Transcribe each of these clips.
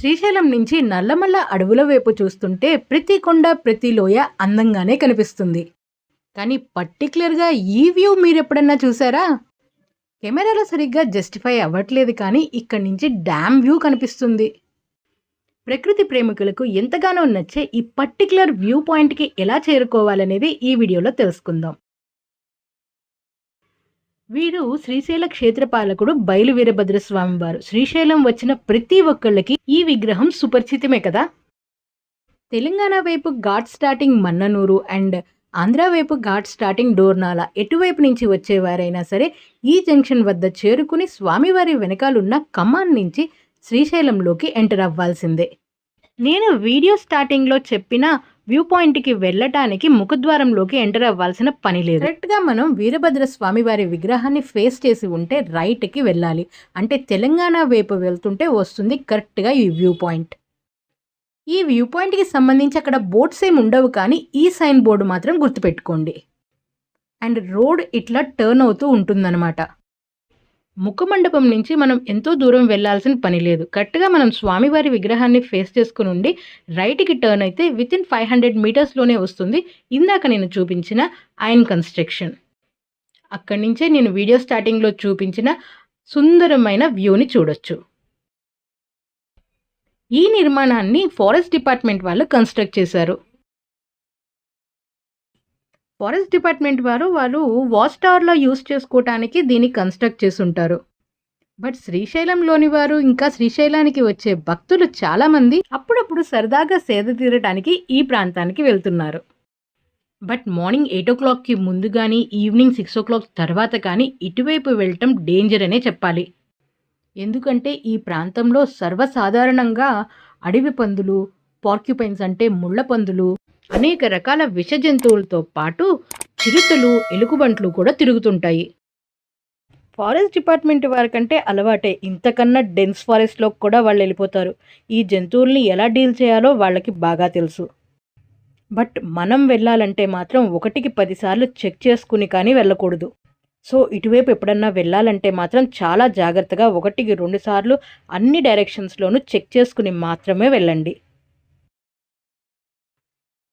శ్రీశైలం నుంచి నల్లమల్ల అడవుల వైపు చూస్తుంటే ప్రతి కొండ ప్రతి లోయ అందంగానే కనిపిస్తుంది. కానీ పర్టిక్యులర్గా ఈ వ్యూ మీరెప్పుడన్నా చూసారా? కెమెరాలో సరిగ్గా జస్టిఫై అవ్వట్లేదు, కానీ ఇక్కడి నుంచి డ్యామ్ వ్యూ కనిపిస్తుంది. ప్రకృతి ప్రేమికులకు ఎంతగానో నచ్చే ఈ పర్టిక్యులర్ వ్యూ పాయింట్కి ఎలా చేరుకోవాలనేది ఈ వీడియోలో తెలుసుకుందాం. వీరు శ్రీశైల క్షేత్రపాలకుడు బయలు వీరభద్రస్వామి వారు. శ్రీశైలం వచ్చిన ప్రతి ఒక్కళ్ళకి ఈ విగ్రహం సుపరిచితమే కదా. తెలంగాణ వైపు ఘాట్ స్టార్టింగ్ మన్ననూరు అండ్ ఆంధ్ర వైపు ఘాట్ స్టార్టింగ్ డోర్నాల ఎటువైపు నుంచి వచ్చేవారైనా సరే ఈ జంక్షన్ వద్ద చేరుకుని స్వామివారి వెనకాలన్న కమాన్ నుంచి శ్రీశైలంలోకి ఎంటర్ అవ్వాల్సిందే. నేను వీడియో స్టార్టింగ్లో చెప్పిన వ్యూ పాయింట్కి వెళ్ళటానికి ముఖద్వారంలోకి ఎంటర్ అవ్వాల్సిన పని లేదు. కరెక్ట్గా మనం వీరభద్ర స్వామి వారి విగ్రహాన్ని ఫేస్ చేసి ఉంటే రైట్కి వెళ్ళాలి. అంటే తెలంగాణ వైపు వెళ్తుంటే వస్తుంది కరెక్ట్గా ఈ వ్యూ పాయింట్. ఈ వ్యూ పాయింట్కి సంబంధించి అక్కడ బోర్డ్స్ ఏమి ఉండవు, కానీ ఈ సైన్ బోర్డు మాత్రం గుర్తుపెట్టుకోండి. అండ్ రోడ్ ఇట్లా టర్న్ అవుతూ ఉంటుందన్నమాట. ముఖమండపం నుంచి మనం ఎంతో దూరం వెళ్లాల్సిన పని లేదు. కరెక్ట్గా మనం స్వామివారి విగ్రహాన్ని ఫేస్ చేసుకుని ఉండి రైట్కి టర్న్ అయితే వితిన్ 500 మీటర్స్లోనే వస్తుంది ఇందాక నేను చూపించిన ఐరన్ కన్స్ట్రక్షన్. అక్కడి నుంచే నేను వీడియో స్టార్టింగ్లో చూపించిన సుందరమైన వ్యూని చూడొచ్చు. ఈ నిర్మాణాన్ని ఫారెస్ట్ డిపార్ట్మెంట్ వాళ్ళు కన్స్ట్రక్ట్ చేశారు. ఫారెస్ట్ డిపార్ట్మెంట్ వాళ్ళు వాచ్ టవర్లో యూస్ చేసుకోవటానికి దీన్ని కన్స్ట్రక్ట్ చేసి ఉంటారు. బట్ శ్రీశైలంలోని వారు ఇంకా శ్రీశైలానికి వచ్చే భక్తులు చాలామంది అప్పుడప్పుడు సరదాగా సేద తీరడానికి ఈ ప్రాంతానికి వెళ్తున్నారు. బట్ మార్నింగ్ 8 o'clockకి ముందు కానీ ఈవినింగ్ 6 o'clock తర్వాత కానీ ఇటువైపు వెళ్ళటం డేంజర్ అనే చెప్పాలి. ఎందుకంటే ఈ ప్రాంతంలో సర్వసాధారణంగా అడవి పందులు, పార్క్యుపైన్స్ అంటే ముళ్ళ పందులు, అనేక రకాల విష జంతువులతో పాటు చిరుతలు, ఎలుగుబంట్లు కూడా తిరుగుతుంటాయి. ఫారెస్ట్ డిపార్ట్మెంట్ వారికంటే అలవాటే, ఇంతకన్నా డెన్స్ ఫారెస్ట్లో కూడా వాళ్ళు వెళ్ళిపోతారు. ఈ జంతువుల్ని ఎలా డీల్ చేయాలో వాళ్ళకి బాగా తెలుసు. బట్ మనం వెళ్ళాలంటే మాత్రం 1కి 10 సార్లు చెక్ చేసుకుని కానీ వెళ్ళకూడదు. సో ఇటువైపు ఎప్పుడన్నా వెళ్ళాలంటే మాత్రం చాలా జాగ్రత్తగా 1కి 2 సార్లు అన్ని డైరెక్షన్స్లోనూ చెక్ చేసుకుని మాత్రమే వెళ్ళండి.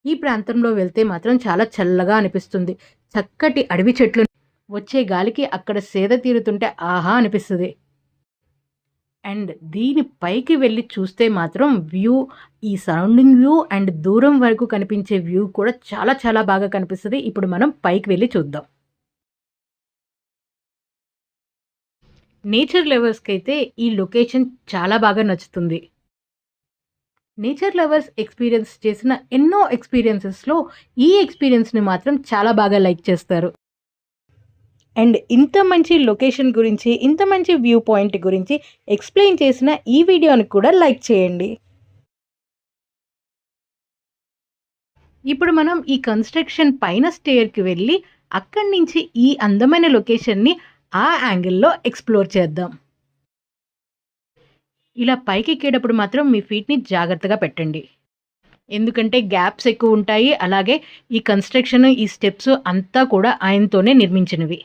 ఈ ప్రాంతంలో వెళ్తే మాత్రం చాలా చల్లగా అనిపిస్తుంది. చక్కటి అడవి చెట్లు, వచ్చే గాలికి అక్కడ సేద తీరుతుంటే ఆహా అనిపిస్తుంది. అండ్ దీని పైకి వెళ్ళి చూస్తే మాత్రం వ్యూ, ఈ సరౌండింగ్ వ్యూ అండ్ దూరం వరకు కనిపించే వ్యూ కూడా చాలా చాలా బాగా కనిపిస్తుంది. ఇప్పుడు మనం పైకి వెళ్ళి చూద్దాం. నేచర్ లవర్స్కి అయితే ఈ లొకేషన్ చాలా బాగా నచ్చుతుంది. నేచర్ లవర్స్ ఎక్స్పీరియన్స్ చేసిన ఎన్నో ఎక్స్పీరియన్సెస్లో ఈ ఎక్స్పీరియన్స్ని మాత్రం చాలా బాగా లైక్ చేస్తారు. అండ్ ఇంత మంచి లొకేషన్ గురించి, ఇంత మంచి వ్యూ పాయింట్ గురించి ఎక్స్ప్లెయిన్ చేసిన ఈ వీడియోని కూడా లైక్ చేయండి. ఇప్పుడు మనం ఈ కన్స్ట్రక్షన్ పైన స్టేర్కి వెళ్ళి అక్కడి నుంచి ఈ అందమైన లొకేషన్ని ఆ యాంగిల్లో ఎక్స్ప్లోర్ చేద్దాం. ఇలా పైకి ఎక్కేటప్పుడు మాత్రం మీ ఫీట్ని జాగ్రత్తగా పెట్టండి, ఎందుకంటే గ్యాప్స్ ఎక్కువ ఉంటాయి. అలాగే ఈ కన్స్ట్రక్షన్, ఈ స్టెప్స్ అంతా కూడా ఆయనతోనే నిర్మించినవి.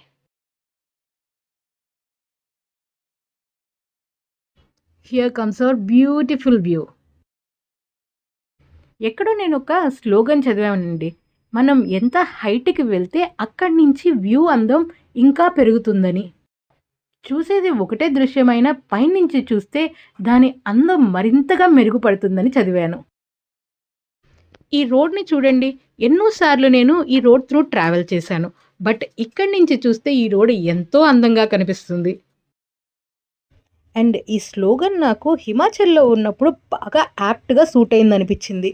Here comes our beautiful view. ఎక్కడో నేను ఒక స్లోగన్ చదివానండి, మనం ఎంత హైట్కి వెళ్తే అక్కడి నుంచి వ్యూ అందం ఇంకా పెరుగుతుందని. చూసేది ఒకటే దృశ్యమైన పైనుంచి చూస్తే దాని అందం మరింతగా మెరుగుపడుతుందని చదివాను. ఈ రోడ్ని చూడండి, ఎన్నోసార్లు నేను ఈ రోడ్ త్రూ ట్రావెల్ చేశాను. బట్ ఇక్కడి నుంచి చూస్తే ఈ రోడ్ ఎంతో అందంగా కనిపిస్తుంది. అండ్ ఈ స్లోగన్ నాకు హిమాచల్లో ఉన్నప్పుడు బాగా యాప్ట్గా సూట్ అయిందనిపించింది.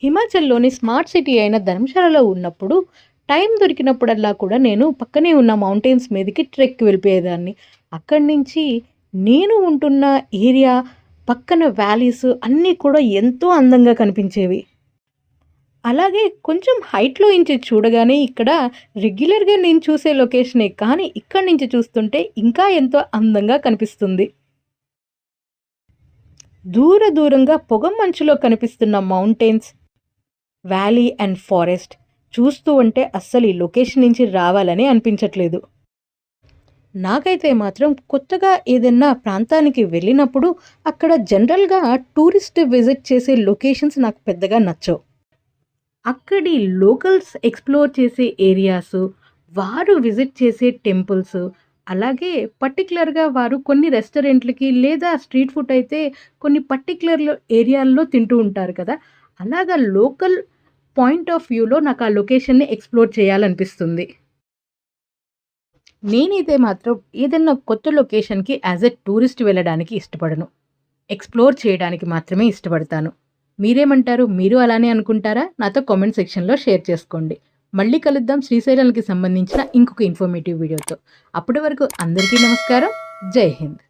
హిమాచల్లోని స్మార్ట్ సిటీ అయిన ధర్మశాలలో ఉన్నప్పుడు టైం దొరికినప్పుడల్లా కూడా నేను పక్కనే ఉన్న మౌంటైన్స్ మీదకి ట్రెక్కి వెళ్ళిపోయేదాన్ని. అక్కడి నుంచి నేను ఉంటున్న ఏరియా పక్కన వ్యాలీస్ అన్నీ కూడా ఎంతో అందంగా కనిపించేవి. అలాగే కొంచెం హైట్లో నుంచి చూడగానే ఇక్కడ రెగ్యులర్గా నేను చూసే లొకేషనే, కానీ ఇక్కడి నుంచి చూస్తుంటే ఇంకా ఎంతో అందంగా కనిపిస్తుంది. దూరంగా పొగ మంచులో కనిపిస్తున్న మౌంటైన్స్, వ్యాలీ అండ్ ఫారెస్ట్ చూస్తూ ఉంటే అస్సలు ఈ లొకేషన్ నుంచి రావాలని అనిపించట్లేదు. నాకైతే మాత్రం కొత్తగా ఏదైనా ప్రాంతానికి వెళ్ళినప్పుడు అక్కడ జనరల్‌గా టూరిస్ట్ విజిట్ చేసే లొకేషన్స్ నాకు పెద్దగా నచ్చవు. అక్కడి లోకల్స్ ఎక్స్‌ప్లోర్ చేసే ఏరియాసు, వారు విజిట్ చేసే టెంపుల్సు, అలాగే పర్టిక్యులర్‌గా వారు కొన్ని రెస్టారెంట్‌లకి లేదా స్ట్రీట్ ఫుడ్ అయితే కొన్ని ఏరియాల్లో తింటూ ఉంటారు కదా! అలాగా లోకల్ పాయింట్ ఆఫ్ వ్యూలో నాకు ఆ లొకేషన్‌ని ఎక్స్‌ప్లోర్ చేయాలనిపిస్తుంది. నేనైతే మాత్రం ఏదన్నా కొత్త లొకేషన్‌కి యాస్ ఎ టూరిస్ట్ వెళ్ళడానికి ఇష్టపడను. ఎక్స్‌ప్లోర్ చేయడానికి మాత్రమే ఇష్టపడతాను. మీరేమంటారు? మీరు అలానే అనుకుంటారా? నాతో కామెంట్ సెక్షన్‌లో షేర్ చేసుకోండి. మళ్ళీ కలుద్దాం శ్రీశైలంకి సంబంధించిన ఇంకొక ఇన్ఫర్మేటివ్ వీడియోతో. అప్పటి వరకు అందరికీ నమస్కారం. జై హింద్.